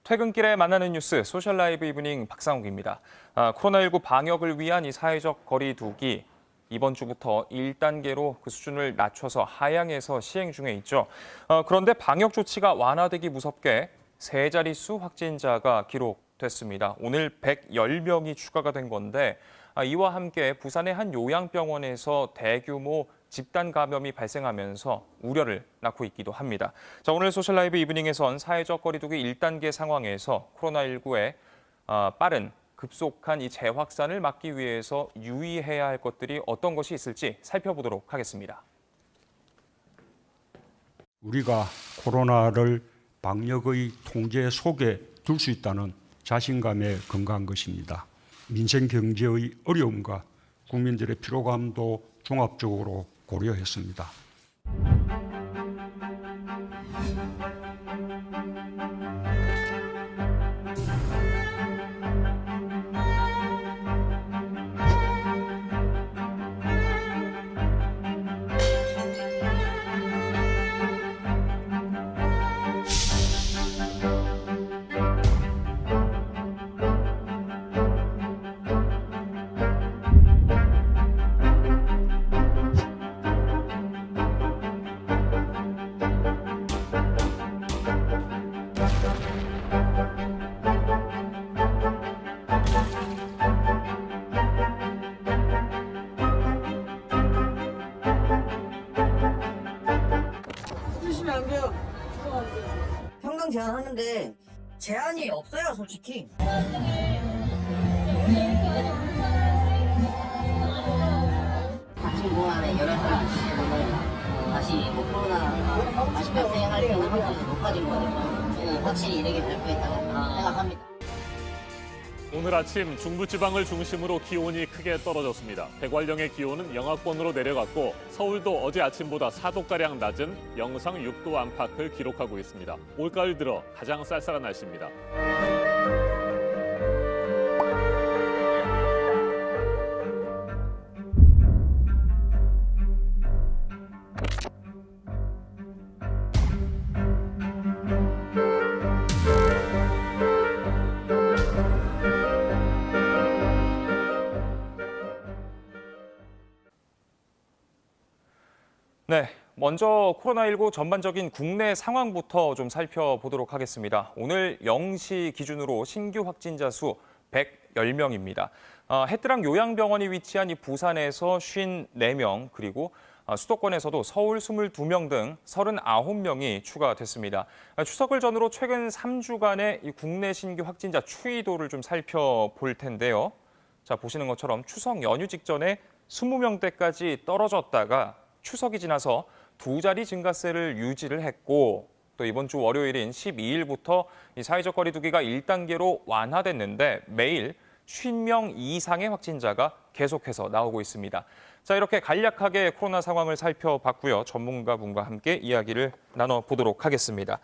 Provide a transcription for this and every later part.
퇴근길에 만나는 뉴스 소셜라이브 이브닝 박상욱입니다. 코로나19 방역을 위한 이 사회적 거리 두기 이번 주부터 1단계로 그 수준을 낮춰서 하향해서 시행 중에 있죠. 그런데 방역 조치가 완화되기 무섭게 세 자릿수 확진자가 기록됐습니다. 오늘 110명이 추가가 된 건데 이와 함께 부산의 한 요양병원에서 대규모 집단 감염이 발생하면서 우려를 낳고 있기도 합니다. 자, 오늘 소셜라이브 이브닝에선 사회적 거리 두기 1단계 상황에서 코로나19의 빠른 급속한 이 재확산을 막기 위해서 유의해야 할 것들이 어떤 것이 있을지 살펴보도록 하겠습니다. 우리가 코로나를 방역의 통제 속에 둘 수 있다는 자신감에 근거한 것입니다. 민생 경제의 어려움과 국민들의 피로감도 종합적으로 고려했습니다. 드시면 안 돼요. 평강 제한하는데 제한이 없어요, 솔직히. 아침 공안에 11시 시즌은 다시 코로나 다시 발생할 수 있는 확률이 높아진 거니까 저는 확실히 이르게 발표했다고 생각합니다. 오늘 아침 중부지방을 중심으로 기온이 크게 떨어졌습니다. 대관령의 기온은 영하권으로 내려갔고 서울도 어제 아침보다 4도가량 낮은 영상 6도 안팎을 기록하고 있습니다. 올가을 들어 가장 쌀쌀한 날씨입니다. 네, 먼저 코로나19 전반적인 국내 상황부터 좀 살펴보도록 하겠습니다. 오늘 0시 기준으로 신규 확진자 수 110명입니다. 해뜨랑 요양병원이 위치한 이 부산에서 54명, 그리고 수도권에서도 서울 22명 등 39명이 추가됐습니다. 추석을 전후로 최근 3주간의 이 국내 신규 확진자 추이도를 좀 살펴볼 텐데요. 자, 보시는 것처럼 추석 연휴 직전에 20명대까지 떨어졌다가 추석이 지나서 두 자리 증가세를 유지를 했고 또 이번 주 월요일인 12일부터 이 사회적 거리 두기가 1단계로 완화됐는데 매일 50명 이상의 확진자가 계속해서 나오고 있습니다. 자, 이렇게 간략하게 코로나 상황을 살펴봤고요. 전문가분과 함께 이야기를 나눠보도록 하겠습니다.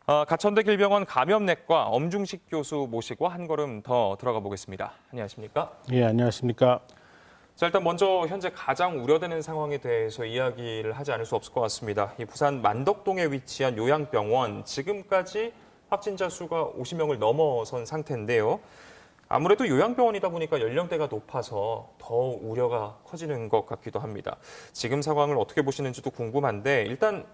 가천대 길병원 감염내과 엄중식 교수 모시고 한 걸음 더 들어가 보겠습니다. 안녕하십니까? 예, 안녕하십니까? 자, 일단 먼저 현재 가장 우려되는 상황에 대해서 이야기를 하지 않을 수 없을 것 같습니다. 이 부산 만덕동에 위치한 요양병원, 지금까지 확진자 수가 50명을 넘어선 상태인데요. 아무래도 요양병원이다 보니까 연령대가 높아서 더 우려가 커지는 것 같기도 합니다. 지금 상황을 어떻게 보시는지도 궁금한데 일단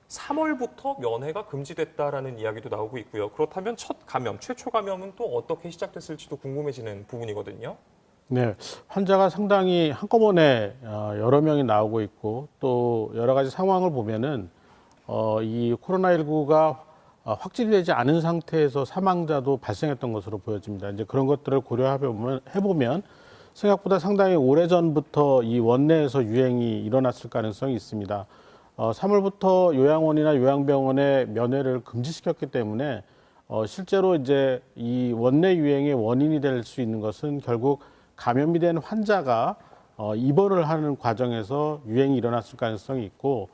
3월부터 면회가 금지됐다라는 이야기도 나오고 있고요. 그렇다면 첫 감염, 최초 감염은 또 어떻게 시작됐을지도 궁금해지는 부분이거든요. 네, 환자가 상당히 한꺼번에 여러 명이 나오고 있고 또 여러 가지 상황을 보면은 이 코로나19가 확진이 되지 않은 상태에서 사망자도 발생했던 것으로 보여집니다. 이제 그런 것들을 고려해보면 생각보다 상당히 오래전부터 이 원내에서 유행이 일어났을 가능성이 있습니다. 3월부터 요양원이나 요양병원의 면회를 금지시켰기 때문에 실제로 이제 이 원내 유행의 원인이 될 수 있는 것은 결국 감염이 된 환자가 입원을 하는 과정에서 유행이 일어났을 가능성이 있고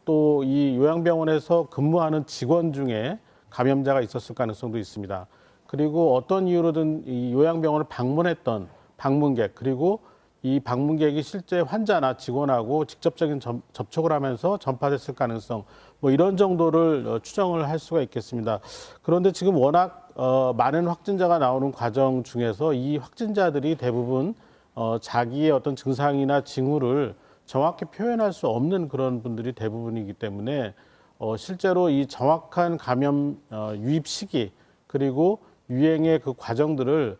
또 이 요양병원에서 근무하는 직원 중에 감염자가 있었을 가능성도 있습니다. 그리고 어떤 이유로든 이 요양병원을 방문했던 방문객 그리고 이 방문객이 실제 환자나 직원하고 직접적인 접촉을 하면서 전파됐을 가능성, 뭐 이런 정도를 추정을 할 수가 있겠습니다. 그런데 지금 워낙 많은 확진자가 나오는 과정 중에서 이 확진자들이 대부분 자기의 어떤 증상이나 징후를 정확히 표현할 수 없는 그런 분들이 대부분이기 때문에 실제로 이 정확한 감염 유입 시기 그리고 유행의 그 과정들을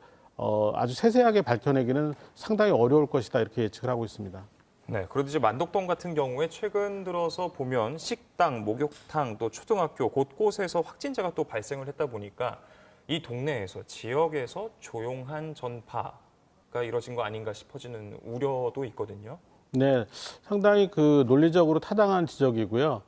아주 세세하게 밝혀내기는 상당히 어려울 것이다 이렇게 예측을 하고 있습니다. 네, 그런데 이제 만덕동 같은 경우에 최근 들어서 보면 식당, 목욕탕, 또 초등학교 곳곳에서 확진자가 또 발생을 했다 보니까 이 동네에서, 지역에서 조용한 전파가 이뤄진 거 아닌가 싶어지는 우려도 있거든요. 네, 상당히 그 논리적으로 타당한 지적이고요.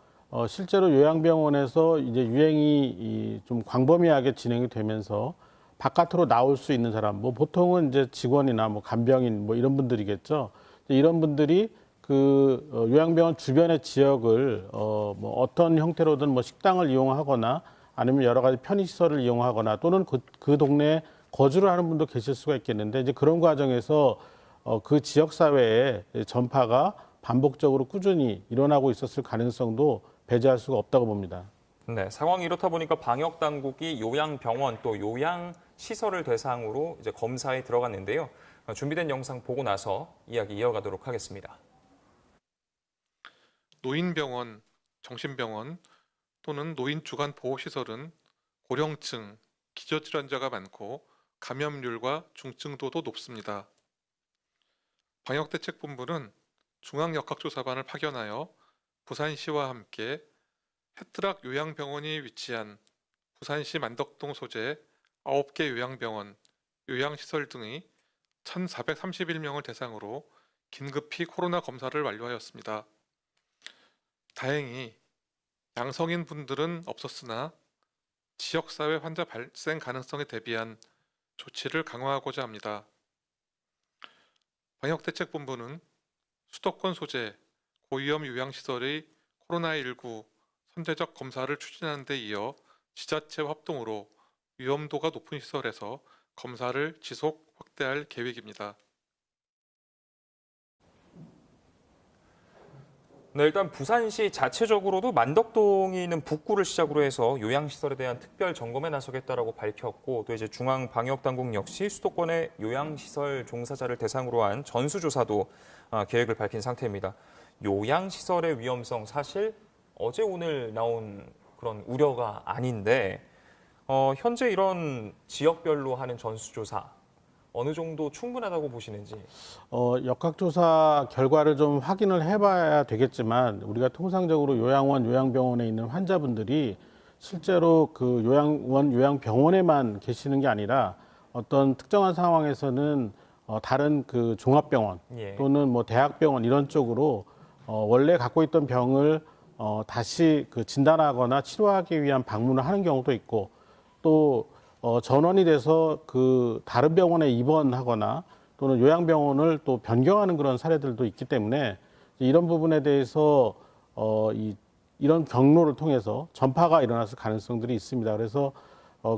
실제로 요양병원에서 이제 유행이 좀 광범위하게 진행이 되면서 바깥으로 나올 수 있는 사람, 뭐 보통은 이제 직원이나 뭐 간병인 뭐 이런 분들이겠죠. 이런 분들이 그 요양병원 주변의 지역을 뭐 어떤 형태로든 뭐 식당을 이용하거나 아니면 여러 가지 편의시설을 이용하거나 또는 그 동네에 거주를 하는 분도 계실 수가 있겠는데 이제 그런 과정에서 그 지역 사회에 전파가 반복적으로 꾸준히 일어나고 있었을 가능성도 배제할 수가 없다고 봅니다. 네, 상황이 이렇다 보니까 방역 당국이 요양병원 또 요양시설을 대상으로 이제 검사에 들어갔는데요. 준비된 영상 보고 나서 이야기 이어가도록 하겠습니다. 노인병원, 정신병원 또는 노인 주간 보호시설은 고령층, 기저질환자가 많고 감염률과 중증도도 높습니다. 방역대책본부는 중앙역학조사반을 파견하여 부산시와 함께 해트락 요양병원이 위치한 부산시 만덕동 소재 9개 요양병원, 요양시설 등의 1,431명을 대상으로 긴급히 코로나 검사를 완료하였습니다. 다행히 양성인 분들은 없었으나 지역사회 환자 발생 가능성에 대비한 조치를 강화하고자 합니다. 방역대책본부는 수도권 소재 고위험 요양시설의 코로나19 선제적 검사를 추진하는 데 이어 지자체와 합동으로 위험도가 높은 시설에서 검사를 지속 확대할 계획입니다. 네, 일단 부산시 자체적으로도 만덕동이 있는 북구를 시작으로 해서 요양시설에 대한 특별 점검에 나서겠다라고 밝혔고 또 이제 중앙방역당국 역시 수도권의 요양시설 종사자를 대상으로 한 전수조사도 계획을 밝힌 상태입니다. 요양시설의 위험성 사실 어제 오늘 나온 그런 우려가 아닌데 현재 이런 지역별로 하는 전수조사 어느 정도 충분하다고 보시는지? 역학조사 결과를 좀 확인을 해봐야 되겠지만 우리가 통상적으로 요양원, 요양병원에 있는 환자분들이 실제로 그 요양원, 요양병원에만 계시는 게 아니라 어떤 특정한 상황에서는 다른 그 종합병원 예. 또는 뭐 대학병원 이런 쪽으로 원래 갖고 있던 병을 다시 그 진단하거나 치료하기 위한 방문을 하는 경우도 있고 또 전원이 돼서 그 다른 병원에 입원하거나 또는 요양병원을 또 변경하는 그런 사례들도 있기 때문에 이런 부분에 대해서 이런 경로를 통해서 전파가 일어났을 가능성들이 있습니다. 그래서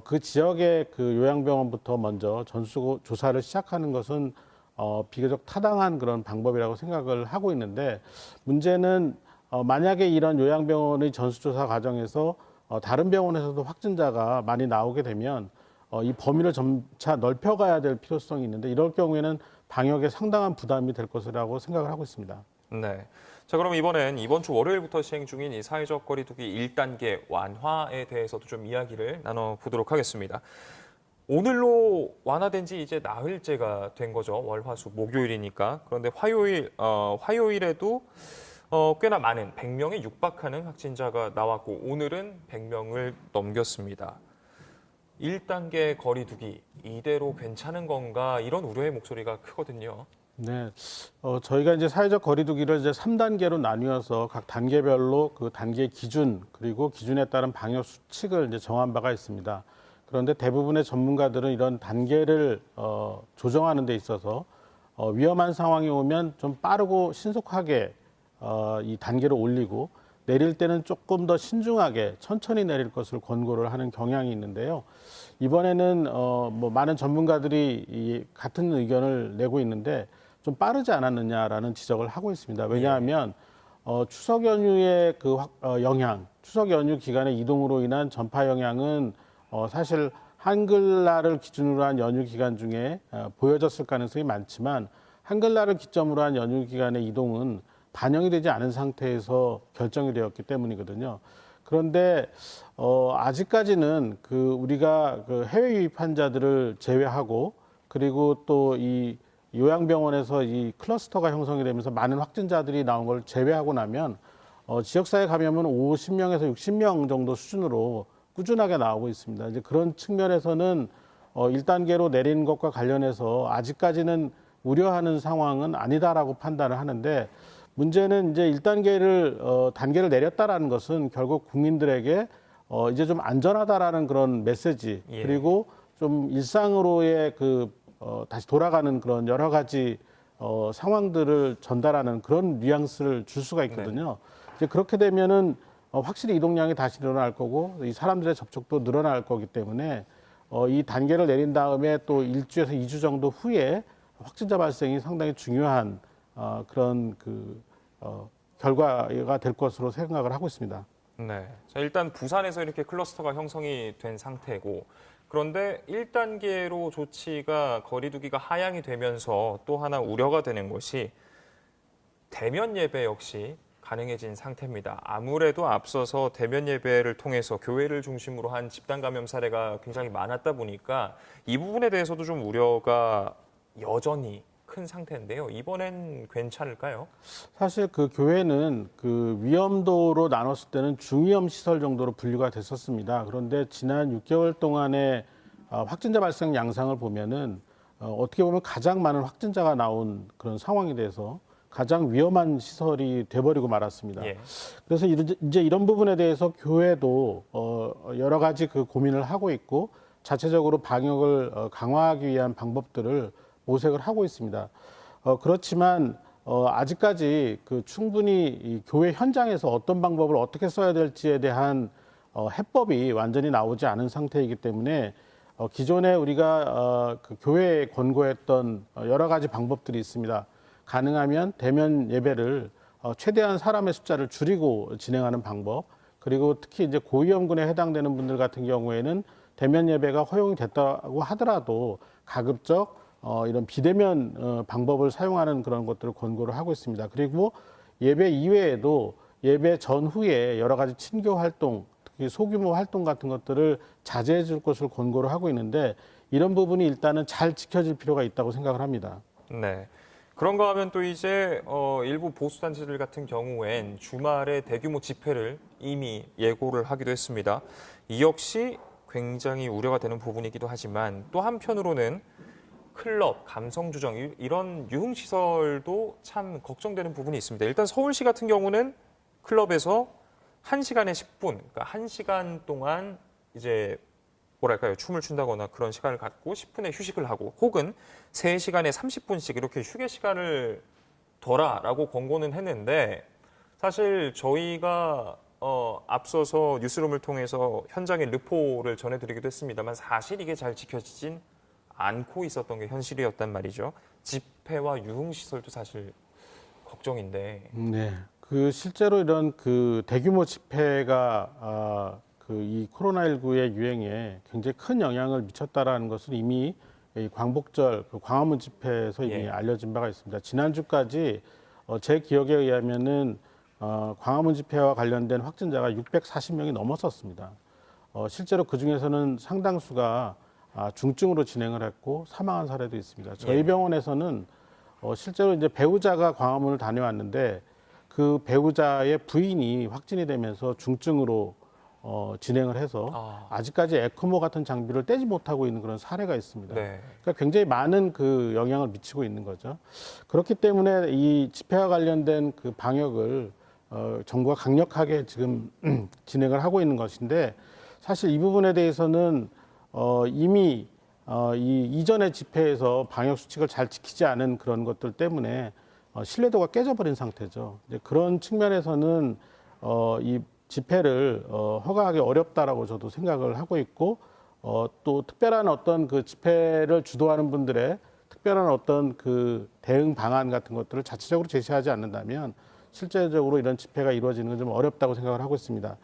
그 지역의 그 요양병원부터 먼저 전수 조사를 시작하는 것은 비교적 타당한 그런 방법이라고 생각을 하고 있는데 문제는 만약에 이런 요양병원의 전수조사 과정에서 다른 병원에서도 확진자가 많이 나오게 되면 이 범위를 점차 넓혀가야 될 필요성이 있는데 이럴 경우에는 방역에 상당한 부담이 될 것이라고 생각을 하고 있습니다. 네. 자, 그럼 이번엔 이번 주 월요일부터 시행 중인 이 사회적 거리두기 1단계 완화에 대해서도 좀 이야기를 나눠보도록 하겠습니다. 오늘로 완화된 지 이제 나흘째가 된 거죠. 월, 화, 수, 목요일이니까. 그런데 화요일에도 꽤나 많은 100명에 육박하는 확진자가 나왔고 오늘은 100명을 넘겼습니다. 1단계 거리두기 이대로 괜찮은 건가 이런 우려의 목소리가 크거든요. 네, 저희가 이제 사회적 거리두기를 이제 3단계로 나뉘어서 각 단계별로 그 단계 기준 그리고 기준에 따른 방역 수칙을 이제 정한 바가 있습니다. 그런데 대부분의 전문가들은 이런 단계를 조정하는 데 있어서 위험한 상황이 오면 좀 빠르고 신속하게 이 단계를 올리고 내릴 때는 조금 더 신중하게 천천히 내릴 것을 권고를 하는 경향이 있는데요. 이번에는 뭐 많은 전문가들이 같은 의견을 내고 있는데 좀 빠르지 않았느냐라는 지적을 하고 있습니다. 왜냐하면 추석 연휴의 그 영향, 추석 연휴 기간의 이동으로 인한 전파 영향은 사실 한글날을 기준으로 한 연휴 기간 중에 보여졌을 가능성이 많지만 한글날을 기점으로 한 연휴 기간의 이동은 반영이 되지 않은 상태에서 결정이 되었기 때문이거든요. 그런데 아직까지는 그 우리가 그 해외 유입 환자들을 제외하고 그리고 또 이 요양병원에서 이 클러스터가 형성이 되면서 많은 확진자들이 나온 걸 제외하고 나면 지역사회 감염은 50명에서 60명 정도 수준으로 꾸준하게 나오고 있습니다. 이제 그런 측면에서는 1단계로 내리는 것과 관련해서 아직까지는 우려하는 상황은 아니다라고 판단을 하는데 문제는 이제 1단계를 단계를 내렸다라는 것은 결국 국민들에게 이제 좀 안전하다라는 그런 메시지 그리고 좀 일상으로의 다시 돌아가는 그런 여러 가지 상황들을 전달하는 그런 뉘앙스를 줄 수가 있거든요. 이제 그렇게 되면은 확실히 이동량이 다시 늘어날 거고 이 사람들의 접촉도 늘어날 거기 때문에 이 단계를 내린 다음에 또 1주에서 2주 정도 후에 확진자 발생이 상당히 중요한 그런 결과가 될 것으로 생각을 하고 있습니다. 네. 자, 일단 부산에서 이렇게 클러스터가 형성이 된 상태고 그런데 1단계로 조치가 거리두기가 하향이 되면서 또 하나 우려가 되는 것이 대면 예배 역시 가능해진 상태입니다. 아무래도 앞서서 대면 예배를 통해서 교회를 중심으로 한 집단 감염 사례가 굉장히 많았다 보니까 이 부분에 대해서도 좀 우려가 여전히 큰 상태인데요. 이번엔 괜찮을까요? 사실 그 교회는 그 위험도로 나눴을 때는 중위험 시설 정도로 분류가 됐었습니다. 그런데 지난 6개월 동안의 확진자 발생 양상을 보면은 어떻게 보면 가장 많은 확진자가 나온 그런 상황이 돼서 가장 위험한 시설이 돼버리고 말았습니다. 예. 그래서 이제 이런 부분에 대해서 교회도 여러 가지 그 고민을 하고 있고 자체적으로 방역을 강화하기 위한 방법들을 모색을 하고 있습니다. 그렇지만 아직까지 그 충분히 이 교회 현장에서 어떤 방법을 어떻게 써야 될지에 대한 해법이 완전히 나오지 않은 상태이기 때문에 기존에 우리가 그 교회에 권고했던 여러 가지 방법들이 있습니다. 가능하면 대면 예배를 최대한 사람의 숫자를 줄이고 진행하는 방법, 그리고 특히 이제 고위험군에 해당되는 분들 같은 경우에는 대면 예배가 허용이 됐다고 하더라도 가급적 이런 비대면 방법을 사용하는 그런 것들을 권고를 하고 있습니다. 그리고 예배 이외에도 예배 전후에 여러 가지 친교 활동, 특히 소규모 활동 같은 것들을 자제해 줄 것을 권고를 하고 있는데 이런 부분이 일단은 잘 지켜질 필요가 있다고 생각을 합니다. 네. 그런가 하면 또 이제 일부 보수단체들 같은 경우엔 주말에 대규모 집회를 이미 예고를 하기도 했습니다. 이 역시 굉장히 우려가 되는 부분이기도 하지만 또 한편으로는 클럽, 감성주점 이런 유흥시설도 참 걱정되는 부분이 있습니다. 일단 서울시 같은 경우는 클럽에서 1시간에 10분, 그러니까 1시간 동안 이제 뭐랄까요, 춤을 춘다거나 그런 시간을 갖고 10분의 휴식을 하고 혹은 3시간에 30분씩 이렇게 휴게 시간을 둬라라고 권고는 했는데 사실 저희가 앞서서 뉴스룸을 통해서 현장의 르포를 전해드리기도 했습니다만 사실 이게 잘 지켜지진 않고 있었던 게 현실이었단 말이죠. 집회와 유흥시설도 사실 걱정인데. 네. 그 실제로 이런 그 대규모 집회가 이 코로나19의 유행에 굉장히 큰 영향을 미쳤다라는 것은 이미 이 광복절 광화문 집회에서 이미 알려진 바가 있습니다. 지난주까지 제 기억에 의하면은 광화문 집회와 관련된 확진자가 640명이 넘었었습니다. 실제로 그 중에서는 상당수가 중증으로 진행을 했고 사망한 사례도 있습니다. 저희 병원에서는 실제로 이제 배우자가 광화문을 다녀왔는데 그 배우자의 부인이 확진이 되면서 중증으로 진행을 해서 아직까지 에크모 같은 장비를 떼지 못하고 있는 그런 사례가 있습니다. 네. 그러니까 굉장히 많은 그 영향을 미치고 있는 거죠. 그렇기 때문에 이 집회와 관련된 그 방역을 정부가 강력하게 지금 진행을 하고 있는 것인데 사실 이 부분에 대해서는 이미 이 이전의 집회에서 방역 수칙을 잘 지키지 않은 그런 것들 때문에 신뢰도가 깨져버린 상태죠. 이제 그런 측면에서는 이 집회를 허가하기 어렵다라고 저도 생각을 하고 있고 또 특별한 어떤 그 집회를 주도하는 분들의 특별한 어떤 그 대응 방안 같은 것들을 자체적으로 제시하지 않는다면 실제적으로 이런 집회가 이루어지는 건 좀 어렵다고 생각을 하고 있습니다.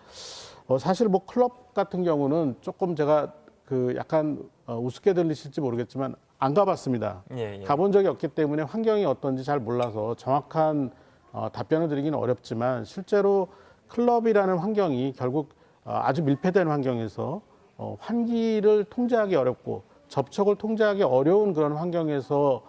사실 뭐 클럽 같은 경우는 조금 제가 그 약간 우습게 들리실지 모르겠지만 안 가봤습니다. 예, 예. 가본 적이 없기 때문에 환경이 어떤지 잘 몰라서 정확한 답변을 드리기는 어렵지만 실제로 클럽이라는 환경이 결국 아주 밀폐된 환경에서 환기를 통제하기 어렵고 접촉을 통제하기 어려운 그런 환경에서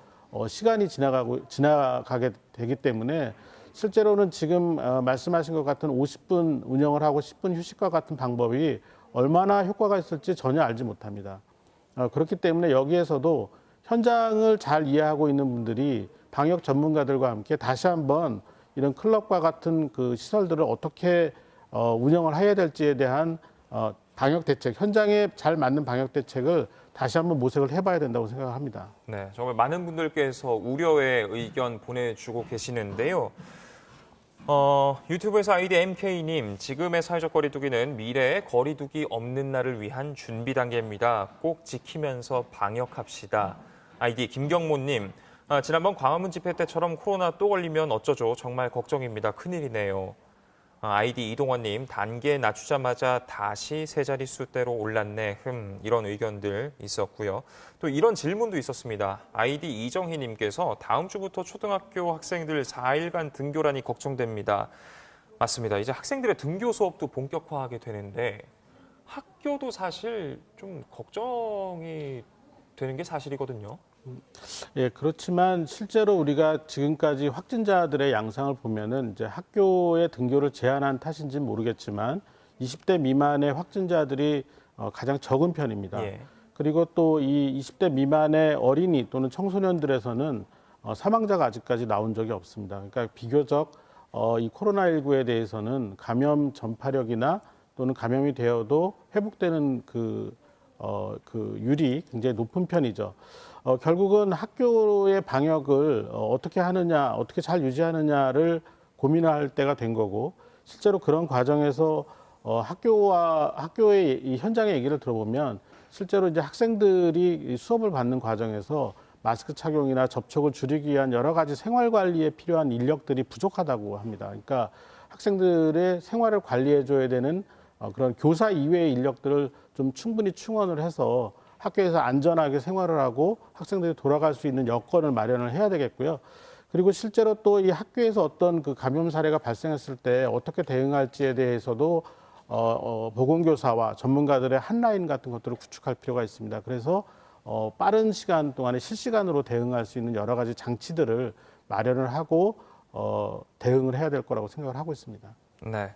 시간이 지나가게 되기 때문에 실제로는 지금 말씀하신 것 같은 50분 운영을 하고 10분 휴식과 같은 방법이 얼마나 효과가 있을지 전혀 알지 못합니다. 그렇기 때문에 여기에서도 현장을 잘 이해하고 있는 분들이 방역 전문가들과 함께 다시 한번 이런 클럽과 같은 그 시설들을 어떻게 운영을 해야 될지에 대한 방역 대책, 현장에 잘 맞는 방역 대책을 다시 한번 모색을 해봐야 된다고 생각합니다. 네, 정말 많은 분들께서 우려의 의견 보내주고 계시는데요. 유튜브에서 아이디 MK님, 지금의 사회적 거리두기는 미래의 거리두기 없는 날을 위한 준비 단계입니다. 꼭 지키면서 방역합시다. 아이디 김경모님, 지난번 광화문 집회 때처럼 코로나 또 걸리면 어쩌죠? 정말 걱정입니다. 큰일이네요. 아이디 이동원님, 단계 낮추자마자 다시 세 자릿수대로 올랐네. 이런 의견들 있었고요. 또 이런 질문도 있었습니다. 아이디 이정희님께서 다음 주부터 초등학교 학생들 4일간 등교라니 걱정됩니다. 맞습니다. 이제 학생들의 등교 수업도 본격화하게 되는데 학교도 사실 좀 걱정이 되는 게 사실이거든요. 예, 그렇지만 실제로 우리가 지금까지 확진자들의 양상을 보면은 이제 학교의 등교를 제한한 탓인지는 모르겠지만 20대 미만의 확진자들이 가장 적은 편입니다. 예. 그리고 또 이 20대 미만의 어린이 또는 청소년들에서는 사망자가 아직까지 나온 적이 없습니다. 그러니까 비교적 이 코로나19에 대해서는 감염 전파력이나 또는 감염이 되어도 회복되는 그 율이 굉장히 높은 편이죠. 결국은 학교의 방역을 어떻게 하느냐, 어떻게 잘 유지하느냐를 고민할 때가 된 거고, 실제로 그런 과정에서 학교의 이 현장의 얘기를 들어보면 실제로 이제 학생들이 수업을 받는 과정에서 마스크 착용이나 접촉을 줄이기 위한 여러 가지 생활 관리에 필요한 인력들이 부족하다고 합니다. 그러니까 학생들의 생활을 관리해 줘야 되는 그런 교사 이외의 인력들을 좀 충분히 충원을 해서 학교에서 안전하게 생활을 하고 학생들이 돌아갈 수 있는 여건을 마련을 해야 되겠고요. 그리고 실제로 또 이 학교에서 어떤 그 감염 사례가 발생했을 때 어떻게 대응할지에 대해서도 보건교사와 전문가들의 한라인 같은 것들을 구축할 필요가 있습니다. 그래서 빠른 시간 동안에 실시간으로 대응할 수 있는 여러 가지 장치들을 마련을 하고 대응을 해야 될 거라고 생각을 하고 있습니다. 네.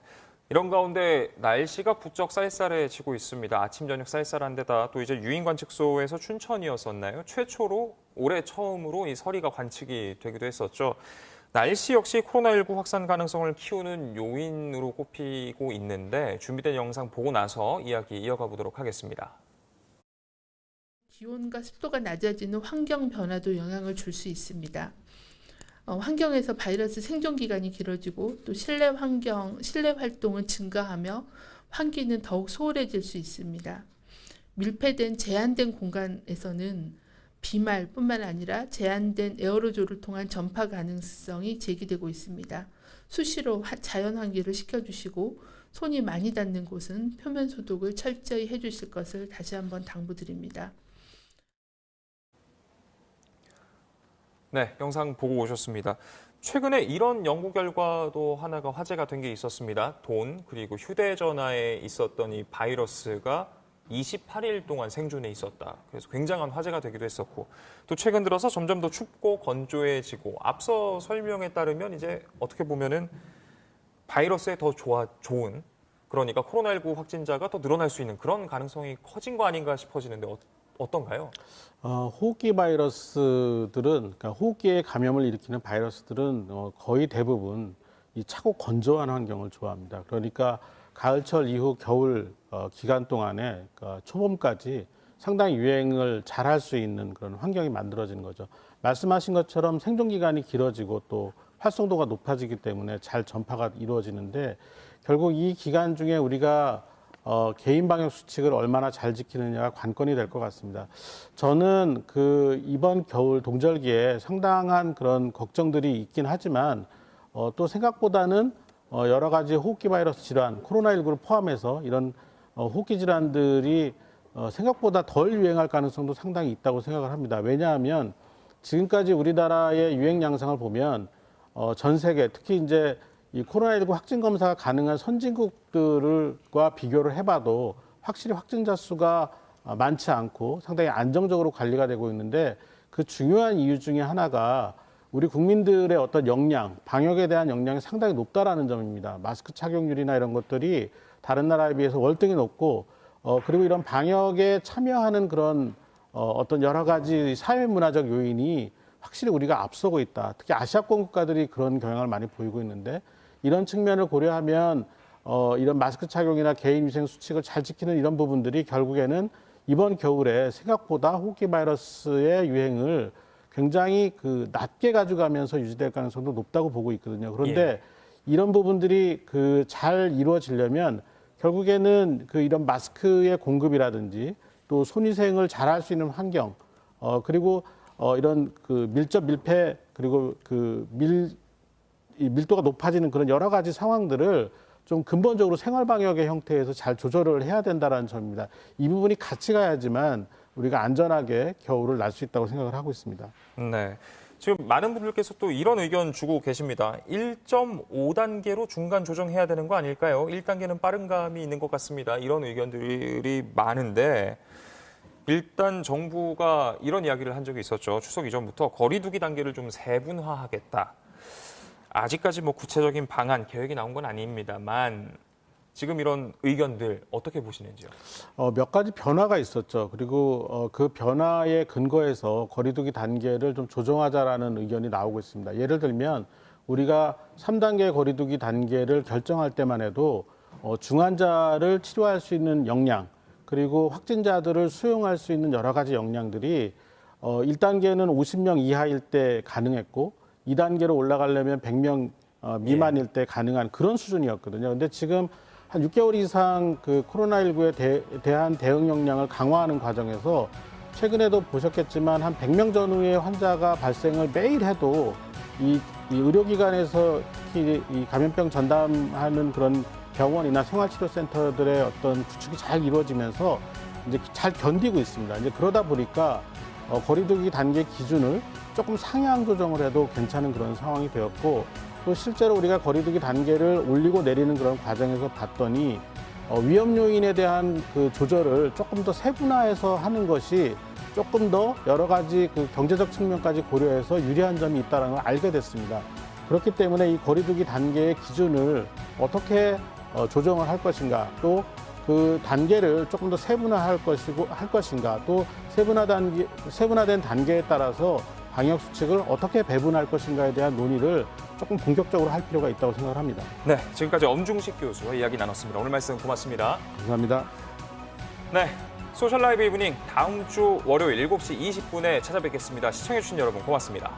이런 가운데 날씨가 부쩍 쌀쌀해지고 있습니다. 아침, 저녁 쌀쌀한 데다 또 이제 유인 관측소에서 춘천이었었나요? 최초로 올해 처음으로 이 서리가 관측이 되기도 했었죠. 날씨 역시 코로나19 확산 가능성을 키우는 요인으로 꼽히고 있는데 준비된 영상 보고 나서 이야기 이어가 보도록 하겠습니다. 기온과 습도가 낮아지는 환경 변화도 영향을 줄 수 있습니다. 환경에서 바이러스 생존 기간이 길어지고 또 실내 활동은 증가하며 환기는 더욱 소홀해질 수 있습니다. 밀폐된 제한된 공간에서는 비말뿐만 아니라 제한된 에어로졸을 통한 전파 가능성이 제기되고 있습니다. 수시로 자연 환기를 시켜주시고 손이 많이 닿는 곳은 표면 소독을 철저히 해주실 것을 다시 한번 당부드립니다. 네, 영상 보고 오셨습니다. 최근에 이런 연구 결과도 하나가 화제가 된 게 있었습니다. 돈 그리고 휴대전화에 있었던 이 바이러스가 28일 동안 생존해 있었다. 그래서 굉장한 화제가 되기도 했었고 또 최근 들어서 점점 더 춥고 건조해지고 앞서 설명에 따르면 이제 어떻게 보면은 바이러스에 더 좋은 그러니까 코로나19 확진자가 더 늘어날 수 있는 그런 가능성이 커진 거 아닌가 싶어지는데 어떤가요? 호흡기 바이러스들은, 그러니까 호흡기에 감염을 일으키는 바이러스들은 거의 대부분 이 차고 건조한 환경을 좋아합니다. 그러니까 가을철 이후 겨울 기간 동안에 그러니까 초봄까지 상당히 유행을 잘 할 수 있는 그런 환경이 만들어지는 거죠. 말씀하신 것처럼 생존 기간이 길어지고 또 활성도가 높아지기 때문에 잘 전파가 이루어지는데 결국 이 기간 중에 우리가 개인 방역 수칙을 얼마나 잘 지키느냐가 관건이 될 것 같습니다. 저는 이번 겨울 동절기에 상당한 그런 걱정들이 있긴 하지만 또 생각보다는 여러 가지 호흡기 바이러스 질환, 코로나19를 포함해서 이런 호흡기 질환들이 생각보다 덜 유행할 가능성도 상당히 있다고 생각을 합니다. 왜냐하면 지금까지 우리나라의 유행 양상을 보면 전 세계, 특히 이제 이 코로나19 확진 검사가 가능한 선진국들과 비교를 해봐도 확실히 확진자 수가 많지 않고 상당히 안정적으로 관리가 되고 있는데, 그 중요한 이유 중에 하나가 우리 국민들의 어떤 역량, 방역에 대한 역량이 상당히 높다라는 점입니다. 마스크 착용률이나 이런 것들이 다른 나라에 비해서 월등히 높고, 그리고 이런 방역에 참여하는 그런 어떤 여러 가지 사회문화적 요인이 확실히 우리가 앞서고 있다. 특히 아시아권 국가들이 그런 경향을 많이 보이고 있는데, 이런 측면을 고려하면 이런 마스크 착용이나 개인 위생 수칙을 잘 지키는 이런 부분들이 결국에는 이번 겨울에 생각보다 호흡기 바이러스의 유행을 굉장히 낮게 가져가면서 유지될 가능성도 높다고 보고 있거든요. 그런데 이런 부분들이 잘 이루어지려면 결국에는 이런 마스크의 공급이라든지 또 손위생을 잘 할 수 있는 환경, 그리고 이런 밀접 밀폐, 그리고 이 밀도가 높아지는 그런 여러 가지 상황들을 좀 근본적으로 생활 방역의 형태에서 잘 조절을 해야 된다는 점입니다. 이 부분이 같이 가야지만 우리가 안전하게 겨울을 날 수 있다고 생각을 하고 있습니다. 네. 지금 많은 분들께서 또 이런 의견 주고 계십니다. 1.5단계로 중간 조정해야 되는 거 아닐까요? 1단계는 빠른 감이 있는 것 같습니다. 이런 의견들이 많은데, 일단 정부가 이런 이야기를 한 적이 있었죠. 추석 이전부터 거리 두기 단계를 좀 세분화하겠다. 아직까지 구체적인 방안, 계획이 나온 건 아닙니다만 지금 이런 의견들 어떻게 보시는지요? 몇 가지 변화가 있었죠. 그리고 그 변화에 근거해서 거리두기 단계를 좀 조정하자라는 의견이 나오고 있습니다. 예를 들면 우리가 3단계 거리두기 단계를 결정할 때만 해도 중환자를 치료할 수 있는 역량, 그리고 확진자들을 수용할 수 있는 여러 가지 역량들이 1단계는 50명 이하일 때 가능했고 2단계로 올라가려면 100명 미만일 때 가능한 그런 수준이었거든요. 근데 지금 한 6개월 이상 코로나19에 대한 대응 역량을 강화하는 과정에서 최근에도 보셨겠지만 한 100명 전후의 환자가 발생을 매일 해도 이 의료기관에서 특히 이 감염병 전담하는 그런 병원이나 생활치료센터들의 어떤 구축이 잘 이루어지면서 이제 잘 견디고 있습니다. 이제 그러다 보니까 거리두기 단계 기준을 조금 상향 조정을 해도 괜찮은 그런 상황이 되었고, 또 실제로 우리가 거리두기 단계를 올리고 내리는 그런 과정에서 봤더니 위험 요인에 대한 조절을 조금 더 세분화해서 하는 것이 조금 더 여러 가지 경제적 측면까지 고려해서 유리한 점이 있다는 걸 알게 됐습니다. 그렇기 때문에 이 거리두기 단계의 기준을 어떻게 조정을 할 것인가, 또 그 단계를 조금 더 세분화할 것인가, 또 세분화된 단계에 따라서 방역 수칙을 어떻게 배분할 것인가에 대한 논의를 조금 본격적으로 할 필요가 있다고 생각을 합니다. 네, 지금까지 엄중식 교수와 이야기 나눴습니다. 오늘 말씀 고맙습니다. 감사합니다. 네, 소셜 라이브 이브닝 다음 주 월요일 7시 20분에 찾아뵙겠습니다. 시청해주신 여러분 고맙습니다.